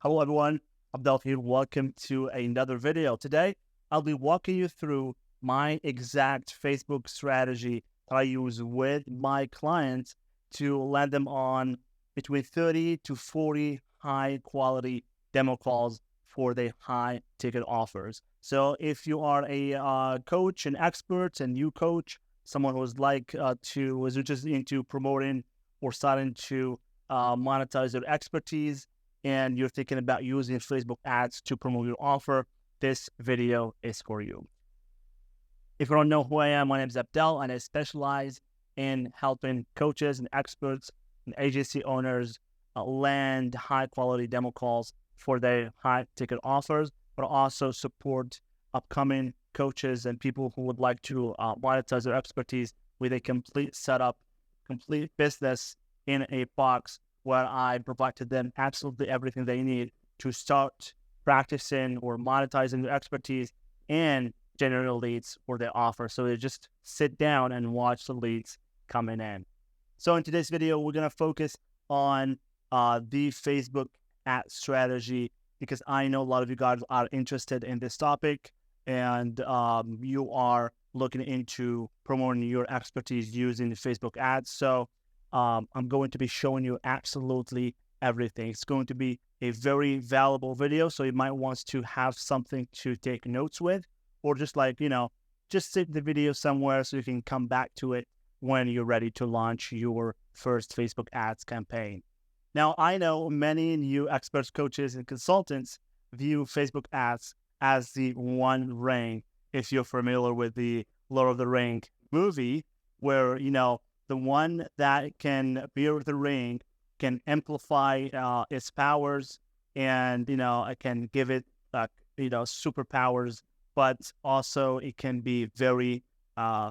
Hello everyone, Abdel here. Welcome to another video. Today, I'll be walking you through my exact Facebook strategy that I use with my clients to land them on between 30 to 40 high quality demo calls for the high ticket offers. So if you are a coach, an expert, a new coach, someone who's was just into promoting or starting to monetize their expertise, and you're thinking about using Facebook ads to promote your offer, this video is for you. If you don't know who I am, my name is Abdel, and I specialize in helping coaches and experts and agency owners land high-quality demo calls for their high-ticket offers, but also support upcoming coaches and people who would like to monetize their expertise with a complete setup, complete business in a box, where I provide to them absolutely everything they need to start practicing or monetizing their expertise and generate leads for their offer. So they just sit down and watch the leads coming in. So in today's video, we're going to focus on the Facebook ad strategy, because I know a lot of you guys are interested in this topic, and you are looking into promoting your expertise using the Facebook ads. So I'm going to be showing you absolutely everything. It's going to be a very valuable video, so you might want to have something to take notes with, or just just save the video somewhere so you can come back to it when you're ready to launch your first Facebook ads campaign. Now, I know many new experts, coaches, and consultants view Facebook ads as the One Ring. If you're familiar with the Lord of the Ring movie, where, the one that can bear the ring can amplify its powers, and it can give it superpowers, but also it can be very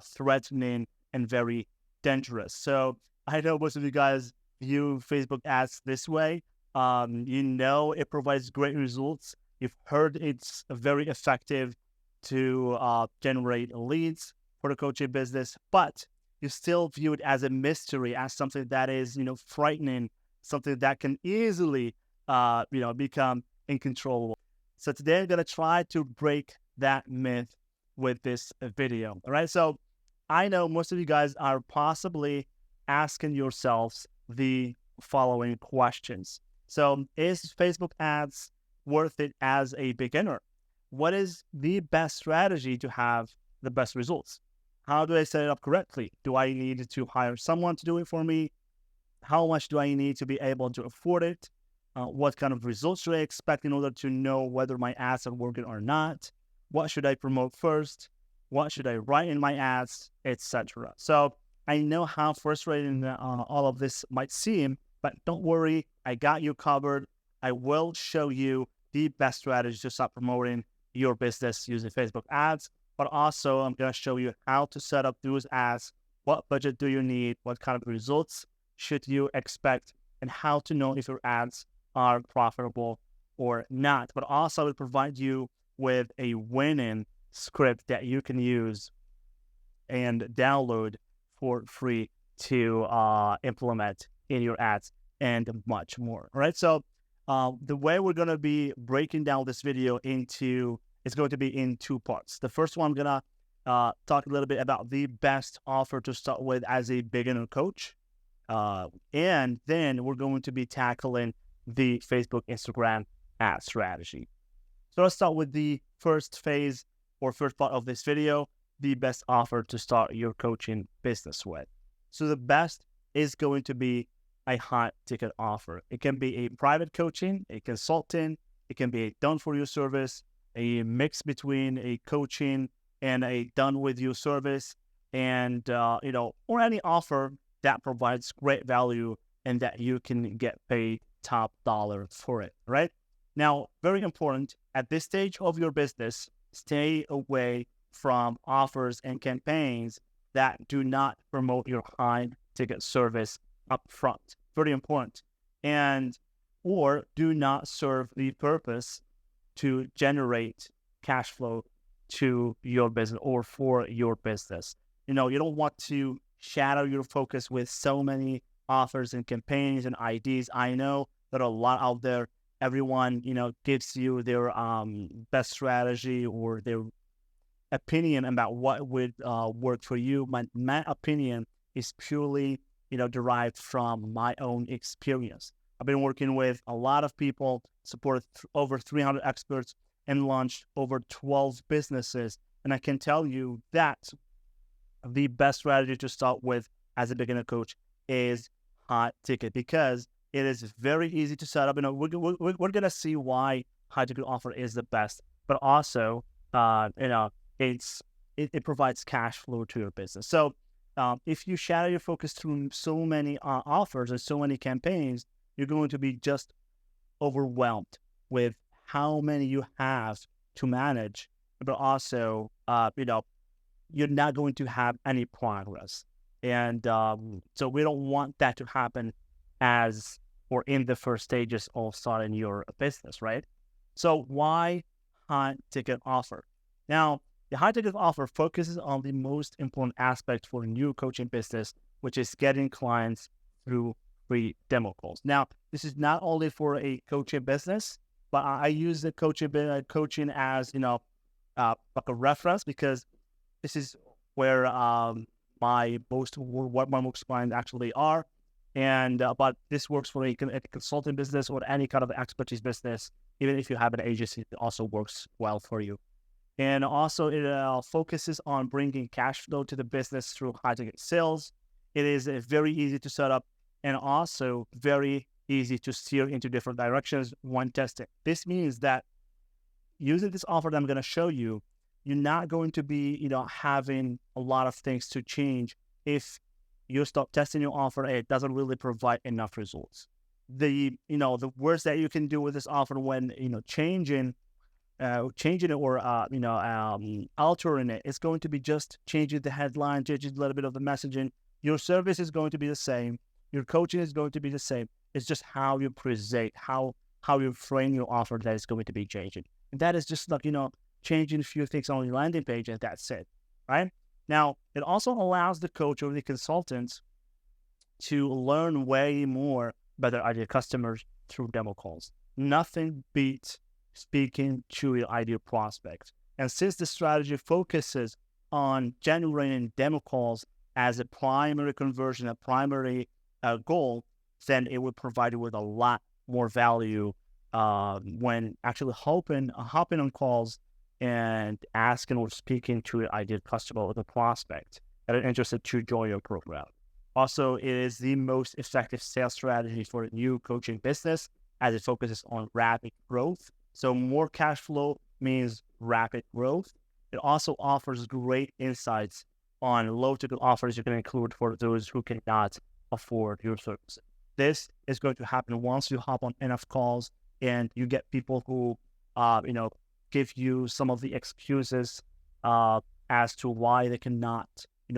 threatening and very dangerous. So I know most of you guys view Facebook ads this way. It provides great results. You've heard it's very effective to generate leads for the coaching business, but you still view it as a mystery, as something that is, frightening, something that can easily, become uncontrollable. So today I'm going to try to break that myth with this video. All right. So I know most of you guys are possibly asking yourselves the following questions. So is Facebook ads worth it as a beginner? What is the best strategy to have the best results? How do I set it up correctly? Do I need to hire someone to do it for me? How much do I need to be able to afford it? What kind of results should I expect in order to know whether my ads are working or not? What should I promote first? What should I write in my ads, etc.? So I know how frustrating all of this might seem, but don't worry, I got you covered. I will show you the best strategy to start promoting your business using Facebook ads. But also, I'm going to show you how to set up those ads. What budget do you need? What kind of results should you expect? And how to know if your ads are profitable or not. But also, I will provide you with a winning script that you can use and download for free to implement in your ads, and much more. All right. So the way we're going to be breaking down this video it's going to be in two parts. The first one, I'm going to talk a little bit about the best offer to start with as a beginner coach. And then we're going to be tackling the Facebook, Instagram ad strategy. So let's start with the first phase or first part of this video, the best offer to start your coaching business with. So the best is going to be a high ticket offer. It can be a private coaching, a consulting, it can be a done for you service, a mix between a coaching and a done with you service, and or any offer that provides great value and that you can get paid top dollar for it. Right now, very important at this stage of your business, stay away from offers and campaigns that do not promote your high ticket service up front. Very important. And or do not serve the purpose to generate cash flow to your business or for your business. You don't want to shadow your focus with so many offers and campaigns and IDs. I know there are a lot out there, everyone, gives you their best strategy or their opinion about what would work for you. My opinion is purely, derived from my own experience. I've been working with a lot of people, supported over 300 experts, and launched over 12 businesses. And I can tell you that the best strategy to start with as a beginner coach is high ticket, because it is very easy to set up. We're going to see why high ticket offer is the best, but also, it provides cash flow to your business. So if you shadow your focus through so many offers and so many campaigns, you're going to be just overwhelmed with how many you have to manage, but also, you're not going to have any progress. And so we don't want that to happen as or in the first stages of starting your business, right? So why high ticket offer? Now, the high ticket offer focuses on the most important aspect for a new coaching business, which is getting clients through free demo calls. Now, this is not only for a coaching business, but I use the coaching as, like a reference, because this is where my most clients actually are. And but this works for a consulting business or any kind of expertise business. Even if you have an agency, it also works well for you. And also, it focuses on bringing cash flow to the business through high ticket sales. It is very easy to set up, and also very easy to steer into different directions when testing. This means that using this offer that I'm going to show you, you're not going to be, having a lot of things to change if you start testing your offer and it doesn't really provide enough results. The worst that you can do with this offer when, changing it or, altering it, it's going to be just changing the headline, changing a little bit of the messaging. Your service is going to be the same. Your coaching is going to be the same. It's just how you present, how you frame your offer that is going to be changing. And that is just like, changing a few things on your landing page, and that's it, right? Now, it also allows the coach or the consultant to learn way more about their ideal customers through demo calls. Nothing beats speaking to your ideal prospect. And since the strategy focuses on generating demo calls as a primary conversion, a primary goal, then it will provide you with a lot more value when actually hopping on calls and asking or speaking to an ideal customer or the prospect that are interested to join your program. Also, it is the most effective sales strategy for a new coaching business, as it focuses on rapid growth. So more cash flow means rapid growth. It also offers great insights on low ticket offers you can include for those who cannot afford your services. This is going to happen once you hop on enough calls and you get people who, give you some of the excuses as to why they cannot,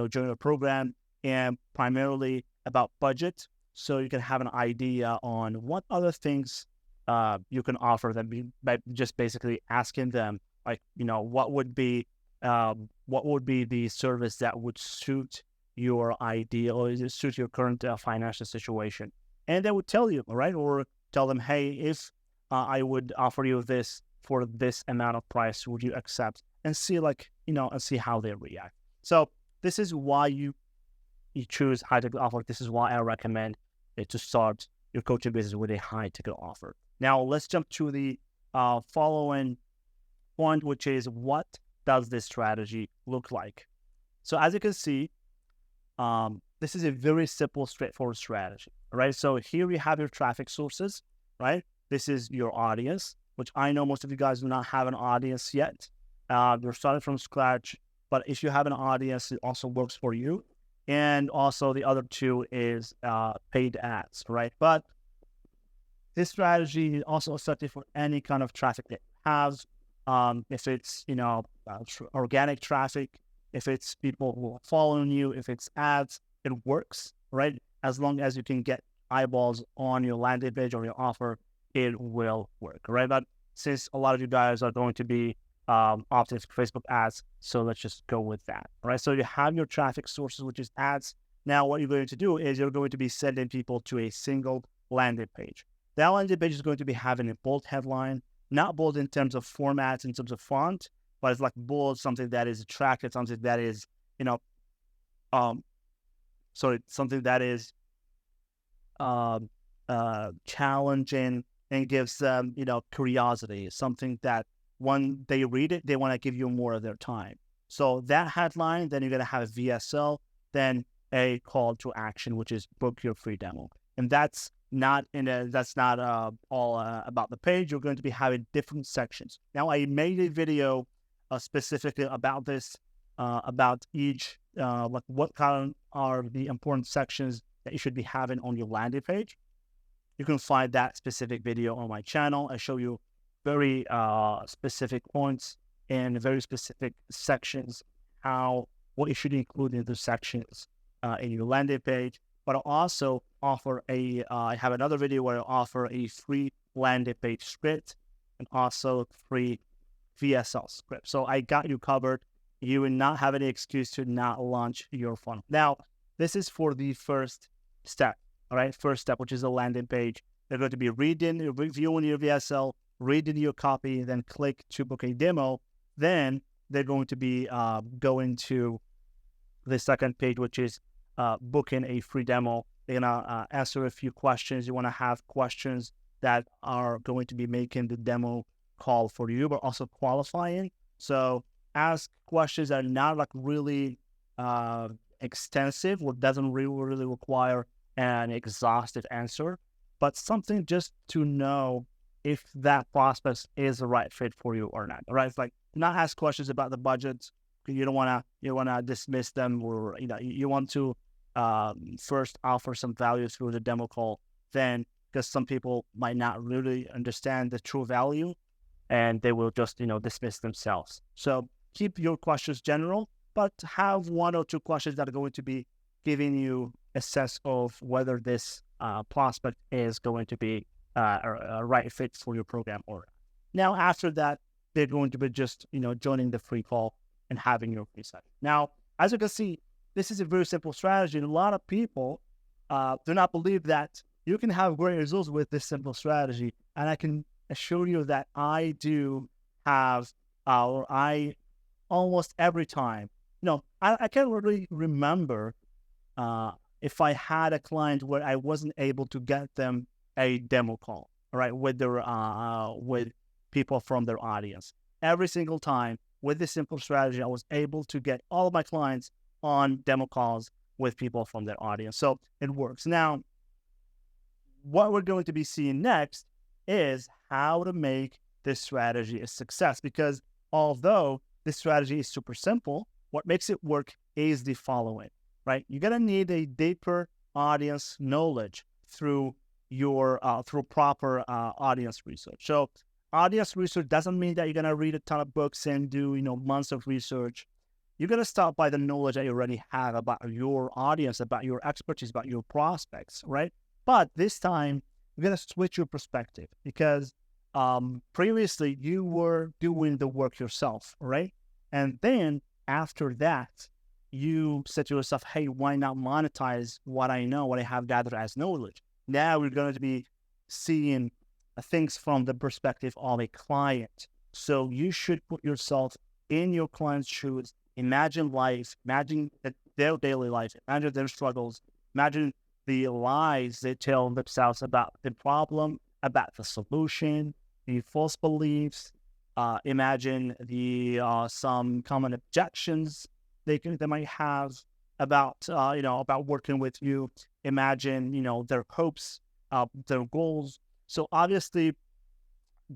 join a program, and primarily about budget. So you can have an idea on what other things you can offer them by just basically asking them, like, what would be the service that would suit your idea or suit your current financial situation. And they would tell you, all right, or tell them, hey, if I would offer you this for this amount of price, would you accept? And see, and see how they react. So this is why you choose high ticket offer. This is why I recommend it to start your coaching business with a high ticket offer. Now let's jump to the following point, which is, what does this strategy look like? So as you can see, this is a very simple, straightforward strategy, right? So here we have your traffic sources, right? This is your audience, which I know most of you guys do not have an audience yet. You're starting from scratch, but if you have an audience, it also works for you. And also the other two is paid ads, right? But this strategy is also effective for any kind of traffic that you have. If it's, organic traffic, if it's people who are following you, if it's ads, it works, right? As long as you can get eyeballs on your landing page or your offer, it will work, right? But since a lot of you guys are going to be opting for Facebook ads, so let's just go with that, right? So you have your traffic sources, which is ads. Now what you're going to do is you're going to be sending people to a single landing page. That landing page is going to be having a bold headline, not bold in terms of formats, in terms of font, but it's like bold, something that is attractive, something that is, you know, something that is challenging and gives them, curiosity, something that when they read it, they want to give you more of their time. So that headline, then you're going to have a VSL, then a call to action, which is book your free demo. And that's not all about the page. You're going to be having different sections. Now, I made a video specifically about this, about each, like what kind are the important sections that you should be having on your landing page. You can find that specific video on my channel. I show you very specific points and very specific sections, what you should include in the sections in your landing page. But I'll also offer I have another video where I offer a free landing page script and also free VSL script. So I got you covered. You will not have any excuse to not launch your funnel. Now, this is for the first step, all right? First step, which is a landing page. They're going to be reviewing your VSL, reading your copy, then click to book a demo. Then they're going to be going to the second page, which is booking a free demo. They're gonna answer a few questions. You want to have questions that are going to be making the demo call for you, but also qualifying. So ask questions that are not like really extensive, or doesn't really require an exhaustive answer, but something just to know if that prospect is the right fit for you or not. All right, it's like not ask questions about the budget. You don't want to dismiss them, or you want to first offer some value through the demo call. Then, because some people might not really understand the true value, and they will just dismiss themselves. So keep your questions general, but have one or two questions that are going to be giving you a sense of whether this prospect is going to be a right fit for your program or not. Now, after that, they're going to be just joining the free call and having your free session. Now, as you can see, this is a very simple strategy, and a lot of people do not believe that you can have great results with this simple strategy. And I can assure you that I do have, or I almost every time. I can't really remember if I had a client where I wasn't able to get them a demo call, right, with people from their audience. Every single time with this simple strategy, I was able to get all of my clients on demo calls with people from their audience. So it works. Now, what we're going to be seeing next is how to make this strategy a success, because although this strategy is super simple, what makes it work is the following, right? You're going to need a deeper audience knowledge through your through proper audience research. So audience research doesn't mean that you're going to read a ton of books and do months of research. You're going to start by the knowledge that you already have about your audience, about your expertise, about your prospects, right? But this time, you're going to switch your perspective, because previously you were doing the work yourself, right? And then after that, you said to yourself, hey, why not monetize what I know, what I have gathered as knowledge? Now we're going to be seeing things from the perspective of a client. So you should put yourself in your client's shoes. Imagine life, imagine their daily life, imagine their struggles, imagine the lies they tell themselves about the problem, about the solution, the false beliefs. Imagine the some common objections they might have about about working with you. Imagine their hopes, their goals. So obviously,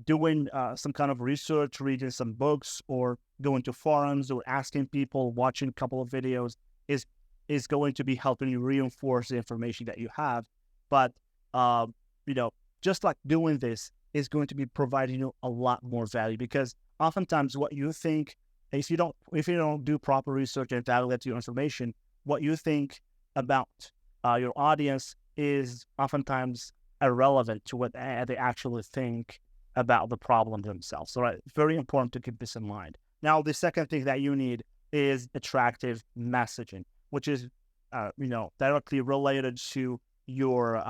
doing some kind of research, reading some books, or going to forums, or asking people, watching a couple of videos is going to be helping you reinforce the information that you have. But just like doing this is going to be providing you a lot more value, because oftentimes what you think, if you don't do proper research and validate your information, what you think about your audience is oftentimes irrelevant to what they actually think about the problem themselves. So it's very important to keep this in mind. Now, the second thing that you need is attractive messaging, which is directly related to your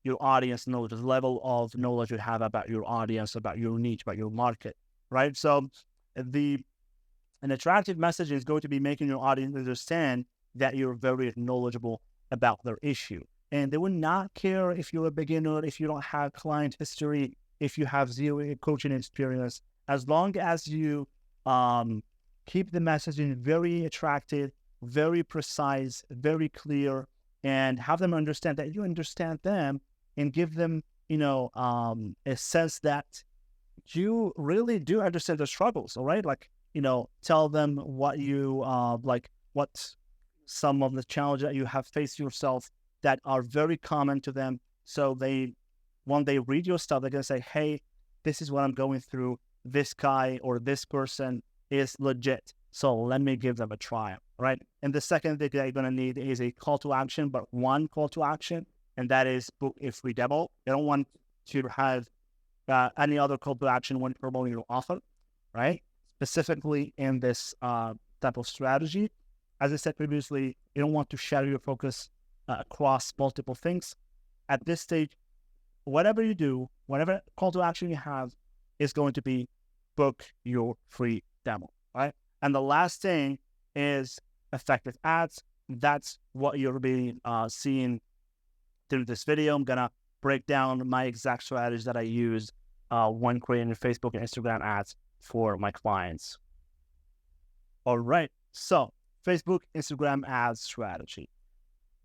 your audience knowledge, the level of knowledge you have about your audience, about your niche, about your market, right? So an attractive message is going to be making your audience understand that you're very knowledgeable about their issue. And they will not care if you're a beginner, if you don't have client history, if you have zero coaching experience, as long as you keep the messaging very attractive, very precise, very clear, and have them understand that you understand them, and give them, a sense that you really do understand their struggles. All right, like, tell them what you what some of the challenges that you have faced yourself that are very common to them. So when they read your stuff, they're gonna say, "Hey, this is what I'm going through. This guy or this person is legit. So let me give them a try." Right. And the second thing that you're gonna need is a call to action, but one call to action, and that is book a free demo. You don't want to have any other call to action when promoting your offer, right? Specifically in this type of strategy. As I said previously, you don't want to shadow your focus across multiple things. At this stage, whatever you do, whatever call to action you have, is going to be book your free demo, right? And the last thing is effective ads. That's what you'll be seeing through this video. I'm gonna break down my exact strategies that I use when creating Facebook and Instagram ads for my clients. All right, so Facebook, Instagram ads strategy.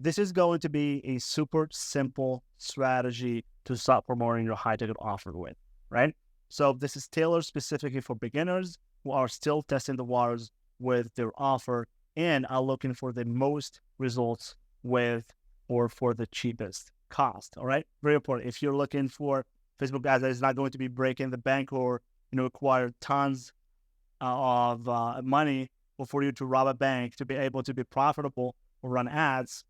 This is going to be a super simple strategy to start promoting your high ticket offer with, right? So this is tailored specifically for beginners who are still testing the waters with their offer and are looking for the most results with or for the cheapest cost. All right, very important. If you're looking for Facebook ads that is not going to be breaking the bank or require tons of money for you to rob a bank to be able to be profitable or run ads,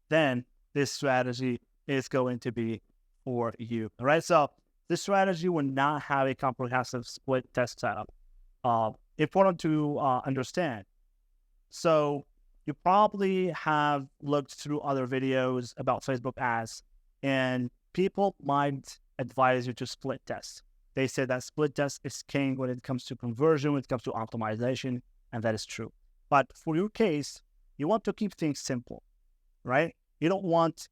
then this strategy is going to be for you. All right, so this strategy will not have a comprehensive split test setup. Important to understand. So you probably have looked through other videos about Facebook ads, and people might advise you to split test. They say that split test is king when it comes to conversion, when it comes to optimization, and that is true. But for your case, you want to keep things simple, right? You don't want,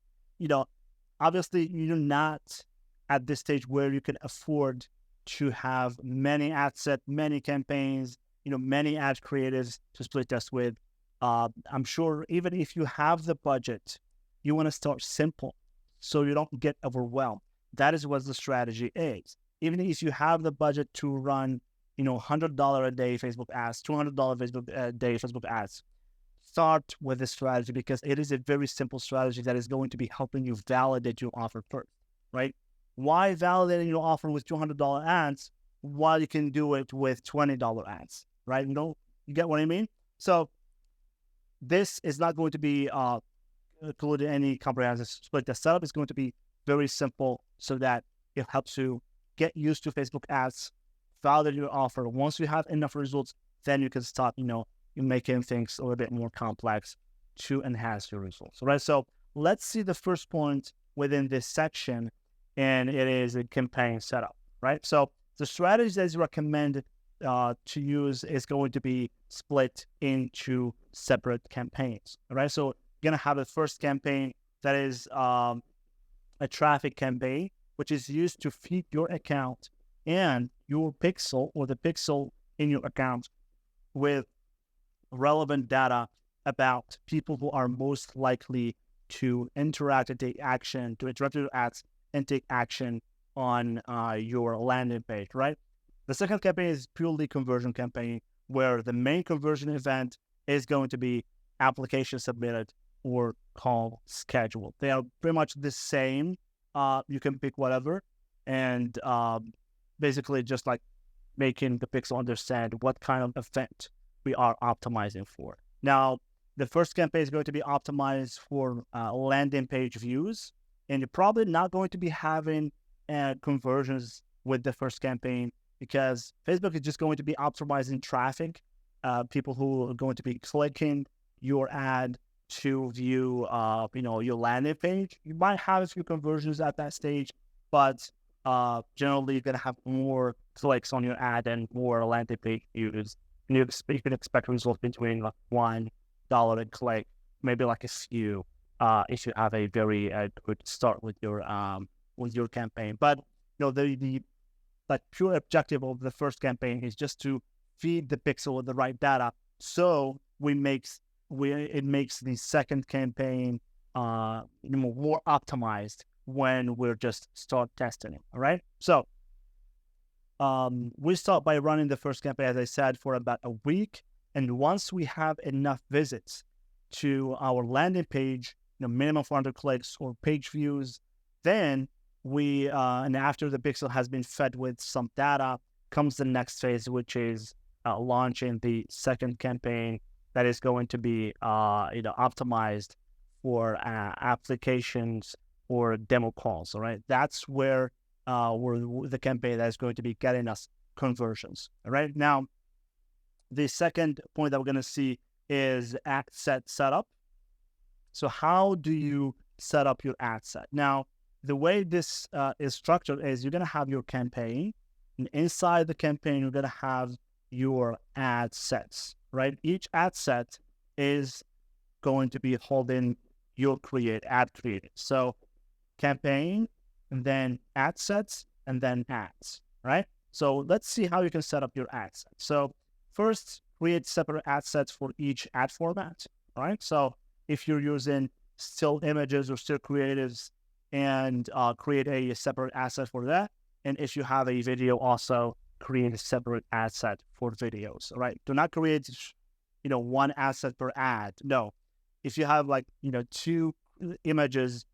obviously you're not at this stage where you can afford to have many ad set, many campaigns, many ad creatives to split test with. I'm sure even if you have the budget, you want to start simple so you don't get overwhelmed. That is what the strategy is. Even if you have the budget to run, $100 a day Facebook ads, $200 Facebook day Facebook ads, start with this strategy because it is a very simple strategy that is going to be helping you validate your offer first, right? Why validating your offer with $200 ads while you can do it with $20 ads, right? You get what I mean? So this is not going to be included any comprehensive split test setup. It's going to be very simple so that it helps you get used to Facebook ads, validate your offer. Once you have enough results, then you can start, you're making things a little bit more complex to enhance your results. All right. So let's see the first point within this section, and it is a campaign setup, right? So the strategy that is recommended to use is going to be split into separate campaigns. All right. So you're going to have the first campaign that is a traffic campaign, which is used to feed your account and your pixel or the pixel in your account with relevant data about people who are most likely to interact and take action, to interrupt your ads and take action on your landing page, right? The second campaign is purely conversion campaign, where the main conversion event is going to be application submitted or call scheduled. They are pretty much the same. You can pick whatever, and basically just like making the pixel understand what kind of event we are optimizing for. Now, the first campaign is going to be optimized for landing page views, and you're probably not going to be having conversions with the first campaign because Facebook is just going to be optimizing traffic, people who are going to be clicking your ad to view, your landing page. You might have a few conversions at that stage, but generally you're gonna have more clicks on your ad and more landing page views. And you can expect results between like $1 a click, maybe like a few, if you have a very good start with your campaign. But the like pure objective of the first campaign is just to feed the pixel with the right data, so it makes the second campaign more optimized when we're just start testing it. All right, so we start by running the first campaign, as I said, for about a week, and once we have enough visits to our landing page, minimum 400 clicks or page views, then we and after the pixel has been fed with some data, comes the next phase, which is launching the second campaign that is going to be optimized for applications or demo calls. All right, that's where the campaign that is going to be getting us conversions. All right, now the second point that we're going to see is ad set setup. So how do you set up your ad set? Now, the way this is structured is you're going to have your campaign, and inside the campaign, you're going to have your ad sets, right? Each ad set is going to be holding your ad created. So campaign, and then ad sets, and then ads, right? So let's see how you can set up your ad set. So first, create separate ad sets for each ad format, all right? So if you're using still images or still creatives, and create a separate asset for that. And if you have a video, also create a separate asset for videos. All right. Do not create, one asset per ad. No. If you have two images,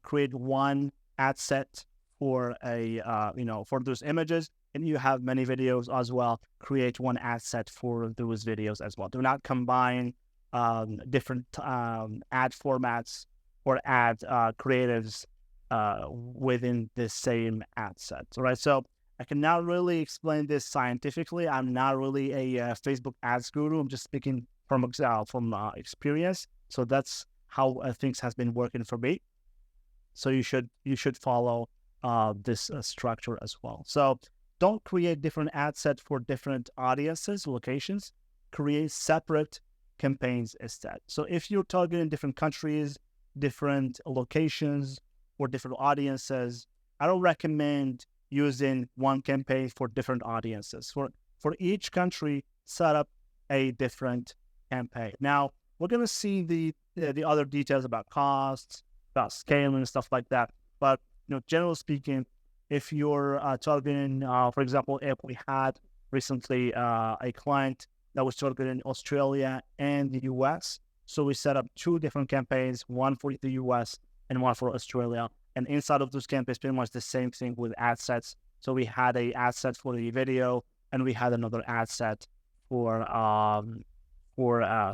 create one ad set for for those images. And you have many videos as well, create one ad set for those videos as well. Do not combine different ad formats or ad creatives within the same ad set. All right, so I cannot really explain this scientifically. I'm not really a Facebook ads guru. I'm just speaking from experience. So that's how things has been working for me. So you should follow this structure as well. So don't create different ad sets for different audiences, locations. Create separate campaigns instead. So if you're targeting different countries, different locations, or different audiences, I don't recommend using one campaign for different audiences. For each country, set up a different campaign. Now, we're going to see the other details about costs, about scaling and stuff like that. But generally speaking, if you're targeting, for example, if we had recently a client that was targeting Australia and the US, so we set up two different campaigns, one for the US and one for Australia. And inside of those campaigns, pretty much the same thing with ad sets. So we had a ad set for the video, and we had another ad set for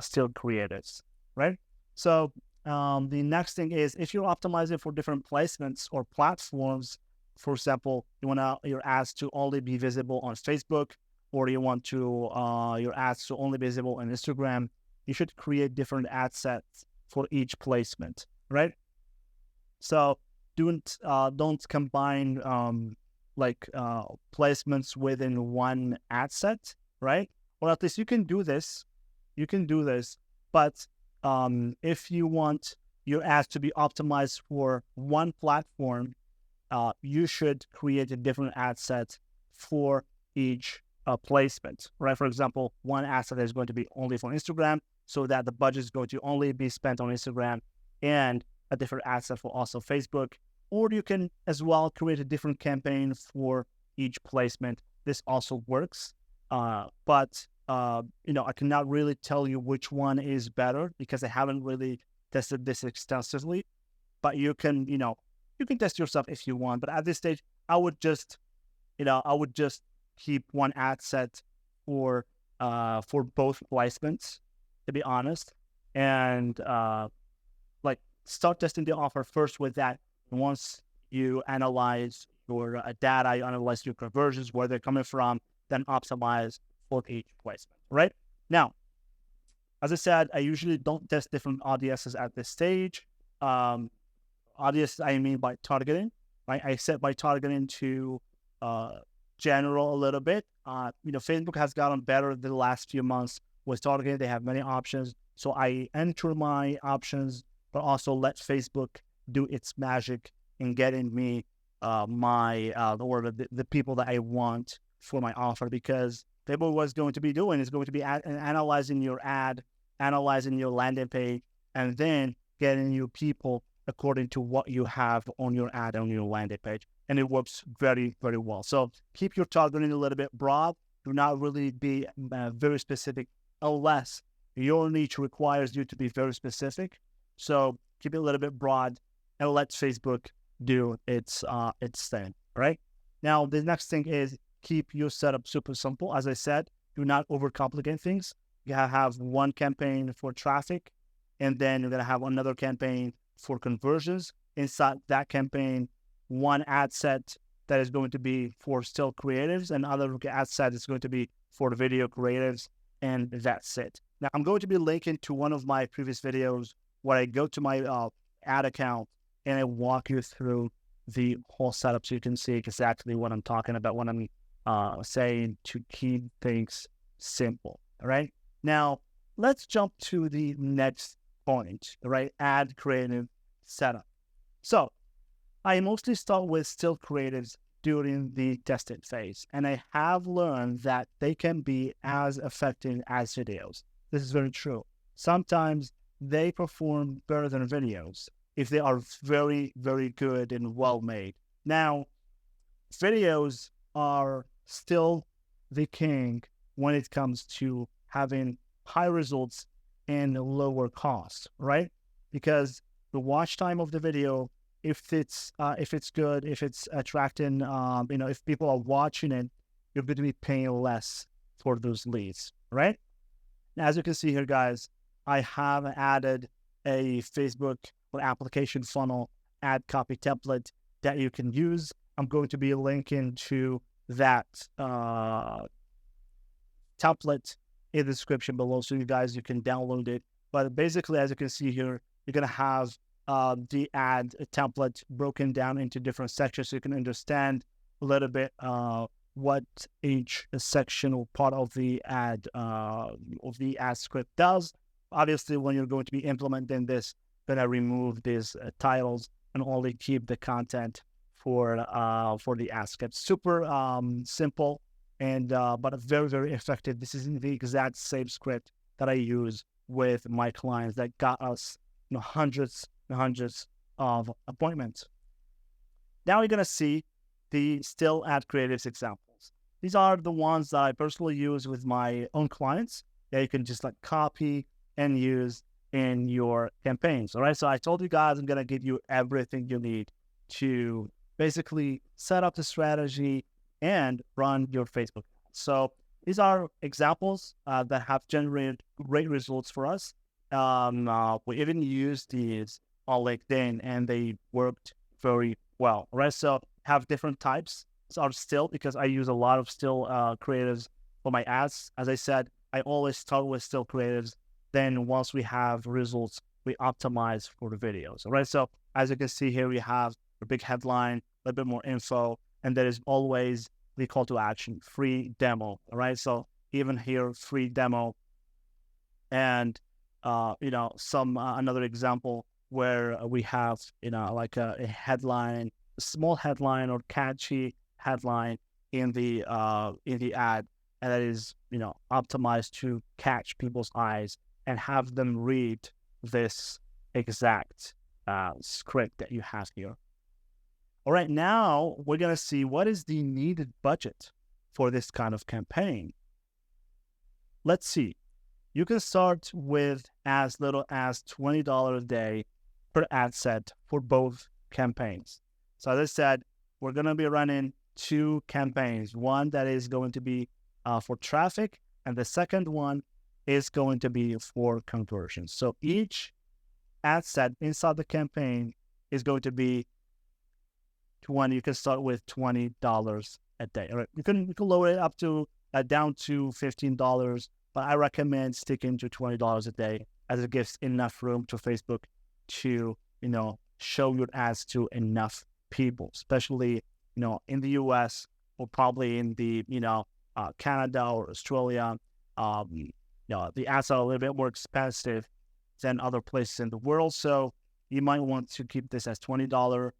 still creatives, right? So the next thing is, if you're optimizing for different placements or platforms, for example, you want your ads to only be visible on Facebook, or you want your ads to only be visible on Instagram, you should create different ad sets for each placement, right? So don't combine placements within one ad set, right? Or at least you can do this. But if you want your ads to be optimized for one platform, you should create a different ad set for each placement, right? For example, one ad set is going to be only for Instagram, so that the budget is going to only be spent on Instagram, and a different ad set for also Facebook. Or you can as well create a different campaign for each placement. This also works, but I cannot really tell you which one is better because I haven't really tested this extensively. But you can test yourself if you want. But at this stage, I would just keep one ad set for both placements, to be honest, and start testing the offer first with that. Once you analyze your data, you analyze your conversions, where they're coming from, then optimize for each placement, right? Now, As I said, I usually don't test different audiences at this stage. Audience, I mean by targeting, right? I set my targeting to general a little bit. Facebook has gotten better the last few months with targeting. They have many options. So I enter my options, but also let Facebook do its magic in getting me the people that I want for my offer, because Facebook was going to be doing is going to be analyzing your ad, analyzing your landing page, and then getting you people according to what you have on your ad, on your landing page. And it works very, very well. So keep your targeting a little bit broad. Do not really be very specific unless your niche requires you to be very specific. So keep it a little bit broad and let Facebook do its thing, right? Now, the next thing is keep your setup super simple. As I said, do not overcomplicate things. You have one campaign for traffic, and then you're going to have another campaign for conversions. Inside that campaign, one ad set that is going to be for still creatives, and other ad set is going to be for video creatives, and that's it. Now, I'm going to be linking to one of my previous videos where I go to my ad account and I walk you through the whole setup so you can see exactly what I'm talking about when I'm saying to keep things simple. All right. Now, let's jump to the next point, right? Ad creative setup. So I mostly start with still creatives during the testing phase, and I have learned that they can be as effective as videos. This is very true. Sometimes they perform better than videos if they are very, very good and well made. Now, videos are still the king when it comes to having high results and lower costs, right? Because the watch time of the video, if it's good, if it's attracting, if people are watching it, you're going to be paying less for those leads, right? Now, as you can see here, guys, I have added a Facebook or application funnel ad copy template that you can use. I'm going to be linking to that template in the description below, so you can download it. But basically, as you can see here, you're going to have the ad template broken down into different sections so you can understand a little bit what each section or part of the ad script does. Obviously, when you're going to be implementing this, gonna remove these titles and only keep the content for the ad script. Super simple and but very, very effective. This is the exact same script that I use with my clients that got us hundreds and hundreds of appointments. Now you're gonna see the still ad creatives examples. These are the ones that I personally use with my own clients that you can just copy and use in your campaigns. All right. So I told you guys I'm going to give you everything you need to basically set up the strategy and run your Facebook. So these are examples that have generated great results for us. We even used these on LinkedIn and they worked very well. All right. So have different types of still, because I use a lot of still creatives for my ads. As I said, I always start with still creatives. Then once we have results, we optimize for the videos. All right. So as you can see here, we have a big headline, a little bit more info, and there is always the call to action, free demo. All right. So even here, free demo. And, another example where we have, a headline, a small headline or catchy headline in the ad, and that is, optimized to catch people's eyes and have them read this exact script that you have here. All right, now we're going to see what is the needed budget for this kind of campaign. Let's see. You can start with as little as $20 a day per ad set for both campaigns. So as I said, we're going to be running 2 campaigns. One that is going to be for traffic, and the second one is going to be for conversions. So each ad set inside the campaign is going to be 20. You can start with $20 a day. All right, you can lower it up to down to $15 but I recommend sticking to $20 a day, as it gives enough room to Facebook to, show your ads to enough people, especially, in the US or probably in the, Canada or Australia. The ads are a little bit more expensive than other places in the world. So you might want to keep this as $20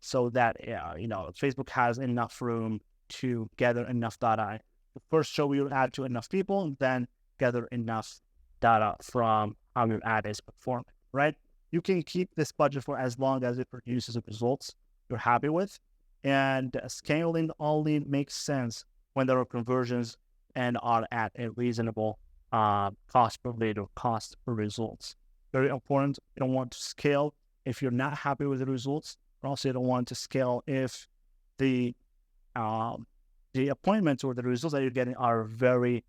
so that, Facebook has enough room to gather enough data. First, show your ad to enough people, and then gather enough data from how your ad is performing, right? You can keep this budget for as long as it produces the results you're happy with. And scaling only makes sense when there are conversions and are at a reasonable cost per lead or cost per results. Very important. You don't want to scale if you're not happy with the results. Also, you don't want to scale if the appointments or the results that you're getting are very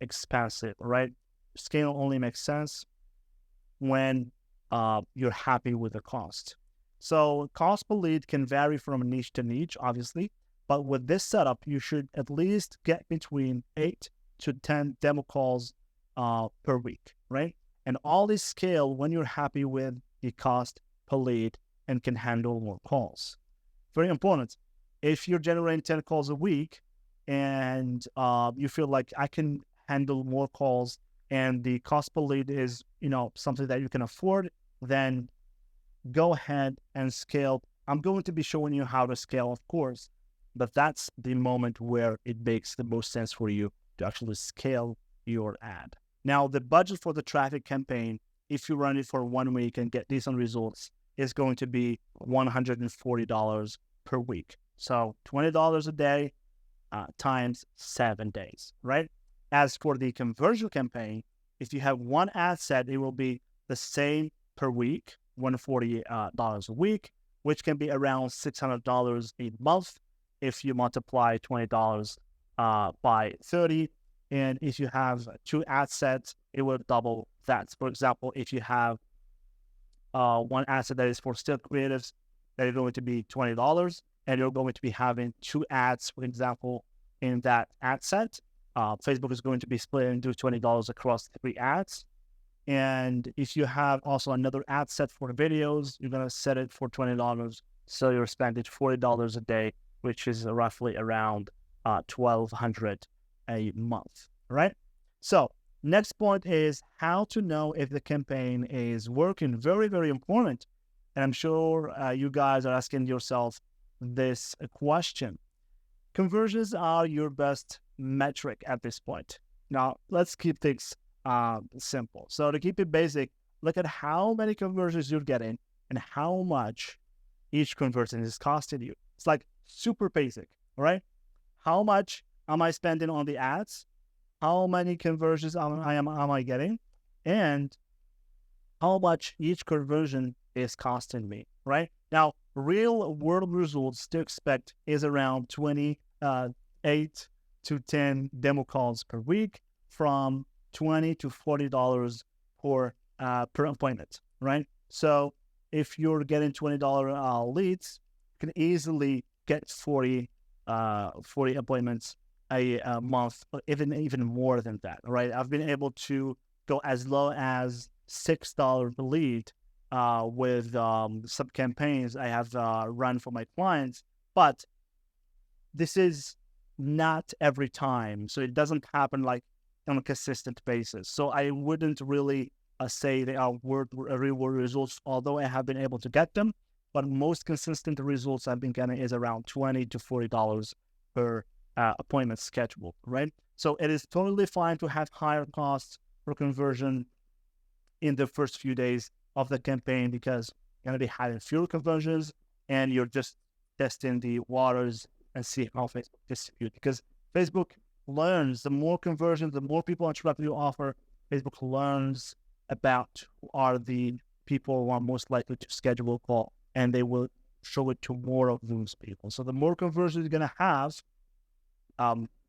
expensive, right? Scale only makes sense when you're happy with the cost. So cost per lead can vary from niche to niche, obviously, but with this setup, you should at least get between 8 to 10 demo calls per week, right? And all this scale when you're happy with the cost per lead and can handle more calls. Very important. If you're generating 10 calls a week and you feel like I can handle more calls and the cost per lead is, something that you can afford, then go ahead and scale. I'm going to be showing you how to scale, of course, but that's the moment where it makes the most sense for you to actually scale your ad. Now, the budget for the traffic campaign, if you run it for 1 week and get decent results, is going to be $140 per week. So $20 a day times 7 days, right? As for the conversion campaign, if you have one ad set, it will be the same per week, $140 a week, which can be around $600 a month if you multiply $20 by 30. And if you have 2 ad sets, it will double that. For example, if you have one ad set that is for still creatives, that is going to be $20, and you're going to be having 2 ads, for example, in that ad set. Facebook is going to be split into $20 across 3 ads. And if you have also another ad set for videos, you're going to set it for $20. So you're spending $40 a day, which is roughly around $1,200 a month, right? So next point is how to know if the campaign is working. Very, very important. And I'm sure you guys are asking yourself this question. Conversions are your best metric at this point. Now, let's keep things simple. So to keep it basic, look at how many conversions you're getting and how much each conversion is costing you. It's like super basic, all right? How much am I spending on the ads? How many conversions am I getting? And how much each conversion is costing me, right? Now, real world results to expect is around 8 to 10 demo calls per week, from $20 to $40 per appointment, right? So if you're getting $20 leads, you can easily get 40 appointments a month, or even more than that, right? I've been able to go as low as $6 per lead with some campaigns I have run for my clients, but this is not every time, so it doesn't happen like on a consistent basis. So I wouldn't really say they are real world results, although I have been able to get them. But most consistent results I've been getting is around $20 to $40 per appointment schedule, right? So it is totally fine to have higher costs for conversion in the first few days of the campaign, because you're going to be having fewer conversions and you're just testing the waters and see how Facebook distributes. Because Facebook learns, the more conversions, the more people interact with your offer, Facebook learns about who are the people who are most likely to schedule a call, and they will show it to more of those people. So the more conversions you're going to have,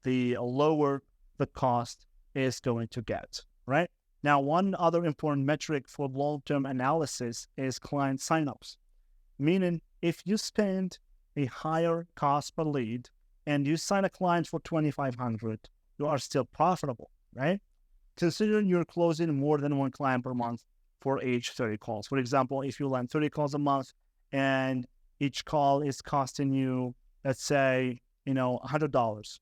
the lower the cost is going to get, right? Now, one other important metric for long-term analysis is client signups, meaning if you spend a higher cost per lead and you sign a client for $2,500, you are still profitable, right? considering you're closing more than one client per month for each 30 calls. For example, if you land 30 calls a month and each call is costing you, let's say, $100,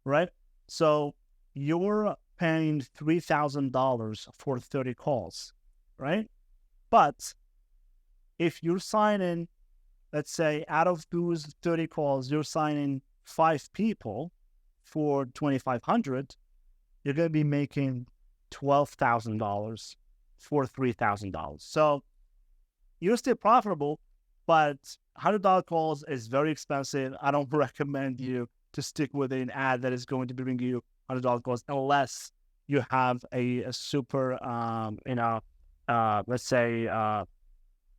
right? So you're paying $3,000 for 30 calls, right? But if you're signing, let's say, out of those 30 calls, you're signing 5 people for $2,500, you're going to be making $12,000 for $3,000. So you're still profitable, but $100 calls is very expensive. I don't recommend you to stick with an ad that is going to bring you $100 calls unless you have a super, let's say,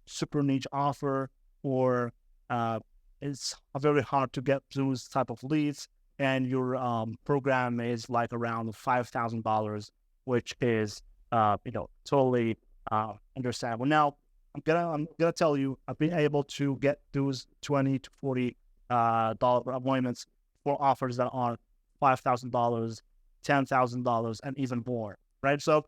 super niche offer, or it's very hard to get those type of leads, and your program is like around $5,000, which is totally understandable. Now, I'm gonna tell you, I've been able to get those $20 to $40 appointments for offers that are $5,000, $10,000, and even more. Right? So,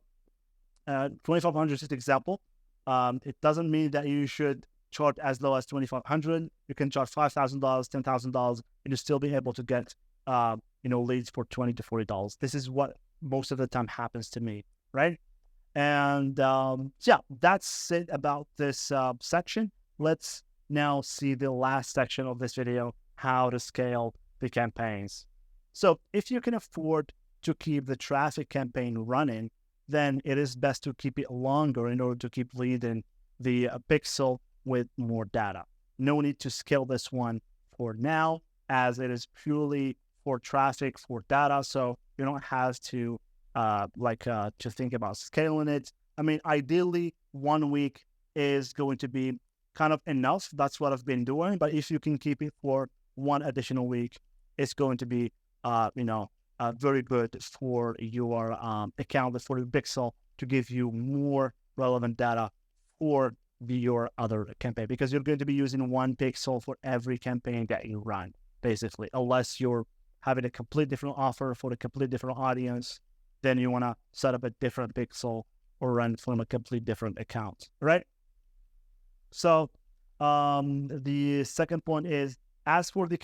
2,500 is an example. It doesn't mean that you should charge as low as $2,500. You can charge $5,000, $10,000, and you'll still be able to get leads for $20 to $40. This is what most of the time happens to me, right? And yeah, that's it about this section. Let's now see the last section of this video, how to scale the campaigns. So if you can afford to keep the traffic campaign running, then it is best to keep it longer in order to keep leading the pixel with more data. No need to scale this one for now, as it is purely for traffic, for data. So you don't have to to think about scaling it. I mean, ideally, 1 week is going to be kind of enough. That's what I've been doing. But if you can keep it for 1 additional week, it's going to be, very good for your account, for the pixel, to give you more relevant data for your other campaign, because you're going to be using 1 pixel for every campaign that you run, basically, unless you're having a complete different offer for a complete different audience. Then you want to set up a different pixel or run from a complete different account, right? So the second point is, as for the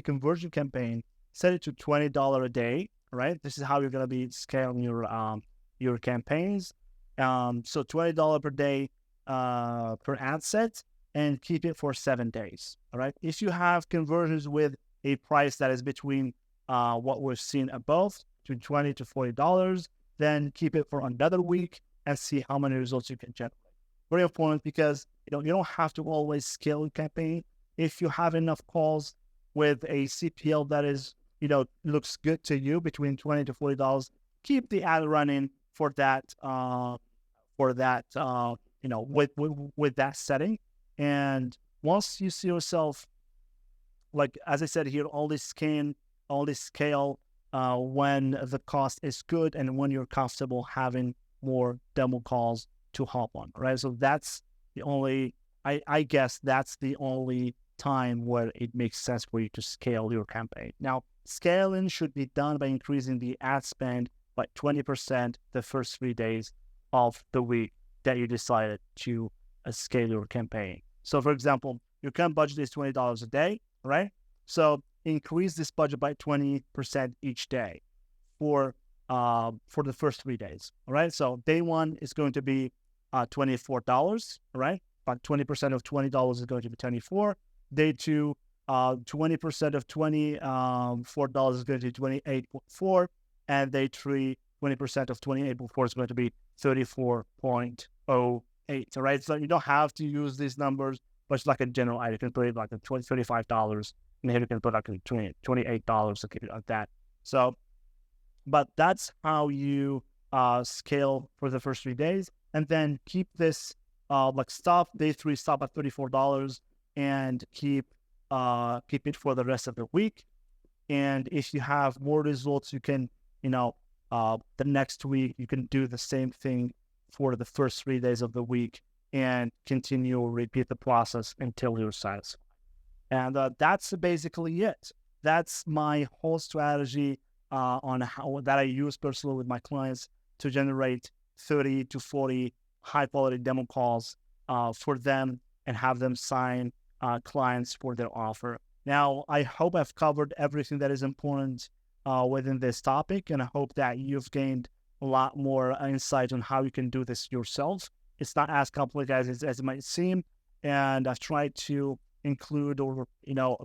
conversion campaign, set it to $20 a day, right? This is how you're going to be scaling your campaigns. So $20 per day per ad set, and keep it for 7 days, all right? If you have conversions with a price that is between what we've seen above, to $20 to $40, then keep it for another week and see how many results you can generate. Very important, because you don't have to always scale a campaign. If you have enough calls with a CPL that is, looks good to you, between $20 to $40, keep the ad running for that, with that setting. And once you see yourself, like, as I said here, all this scale when the cost is good and when you're comfortable having more demo calls to hop on, right? So that's the only, I guess that's the only time where it makes sense for you to scale your campaign. Now, scaling should be done by increasing the ad spend by 20% the first 3 days of the week that you decided to scale your campaign. So, for example, your current budget is $20 a day, right? So increase this budget by 20% each day for the first 3 days. All right. So day 1 is going to be $24, right? But 20% of $20 is going to be $24. Day 2, 20% of $24 is going to be $28.4, and day 3, 20% of $28.4 is going to be $34.08. All right. So you don't have to use these numbers, but it's like a general idea. You can put it like $35. And here you can put like $28 to keep it like that. So, but that's how you scale for the first 3 days, and then keep this stop day 3, stop at $34, and keep it for the rest of the week. And if you have more results, you can the next week you can do the same thing for the first 3 days of the week, and repeat the process until you're satisfied. And that's basically it. That's my whole strategy on how that I use personally with my clients to generate 30 to 40 high quality demo calls for them and have them sign clients for their offer. Now, I hope I've covered everything that is important within this topic, and I hope that you've gained a lot more insight on how you can do this yourself. It's not as complicated as it might seem, and I've tried to include or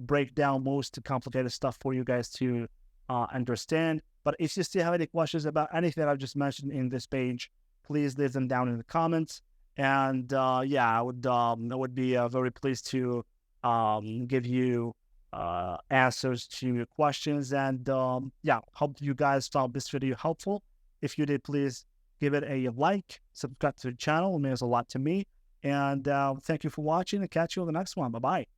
break down most complicated stuff for you guys to understand. But if you still have any questions about anything that I've just mentioned in this page, please leave them down in the comments. And I would be very pleased to give you answers to your questions. And hope you guys found this video helpful. If you did, please give it a like, subscribe to the channel. It means a lot to me. And thank you for watching, and catch you on the next one. Bye-bye.